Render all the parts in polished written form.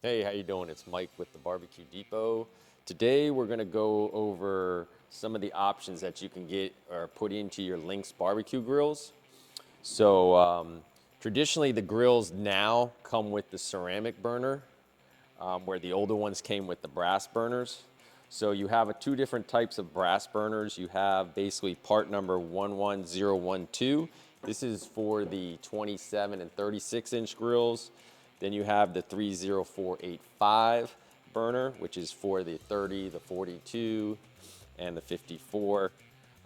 Hey, how you doing? It's Mike with the BBQ Depot. Today we're going to go over some of the options that you can get or put into your Lynx barbecue grills. So traditionally the grills now come with the ceramic burner, where the older ones came with the brass burners. So you have two different types of brass burners. You have basically part number 11012. This is for the 27 and 36 inch grills. Then you have the 30485 burner, which is for the 30, the 42, and the 54.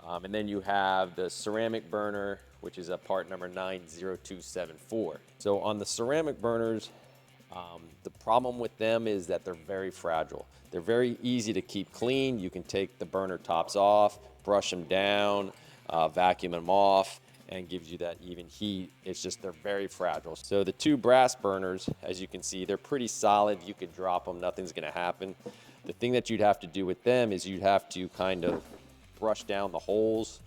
And then you have the ceramic burner, which is a part number 90274. So on the ceramic burners, the problem with them is that they're very fragile. They're very easy to keep clean. You can take the burner tops off, brush them down, vacuum them off, and gives you that even heat. It's just they're very fragile. So the two brass burners, as you can see, they're pretty solid. You could drop them, nothing's gonna happen. The thing that you'd have to do with them is you'd have to kind of brush down the holes,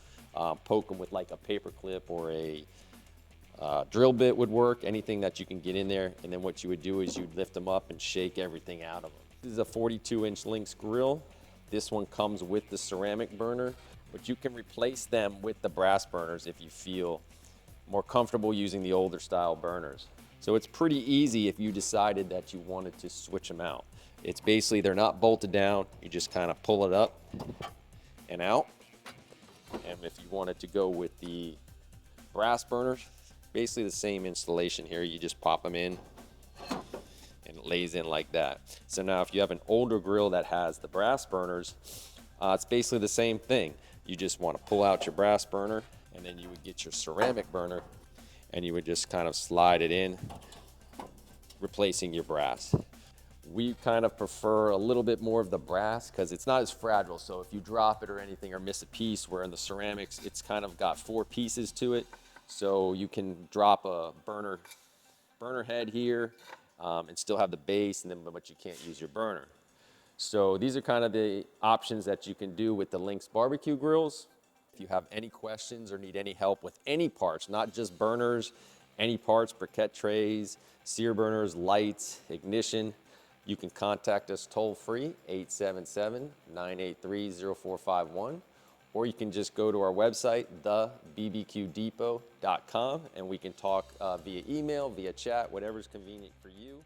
poke them with like a paper clip or a drill bit would work, anything that you can get in there. And then what you would do is you'd lift them up and shake everything out of them. This is a 42-inch Lynx grill. This one comes with the ceramic burner, but you can replace them with the brass burners if you feel more comfortable using the older style burners. So it's pretty easy if you decided that you wanted to switch them out. It's basically, they're not bolted down. You just kind of pull it up and out. And if you wanted to go with the brass burners, basically the same installation here. You just pop them in and it lays in like that. So now if you have an older grill that has the brass burners, it's basically the same thing. You just want to pull out your brass burner, and then you would get your ceramic burner and you would just kind of slide it in, replacing your brass. We kind of prefer a little bit more of the brass because it's not as fragile. So if you drop it or anything or miss a piece, where in the ceramics, it's kind of got 4 pieces to it. So you can drop a burner head here and still have the base, and then but you can't use your burner. So these are kind of the options that you can do with the Lynx barbecue grills. If you have any questions or need any help with any parts, not just burners, any parts, briquette trays, sear burners, lights, ignition, you can contact us toll free, 877-983-0451. Or you can just go to our website, thebbqdepot.com, and we can talk via email, via chat, whatever's convenient for you.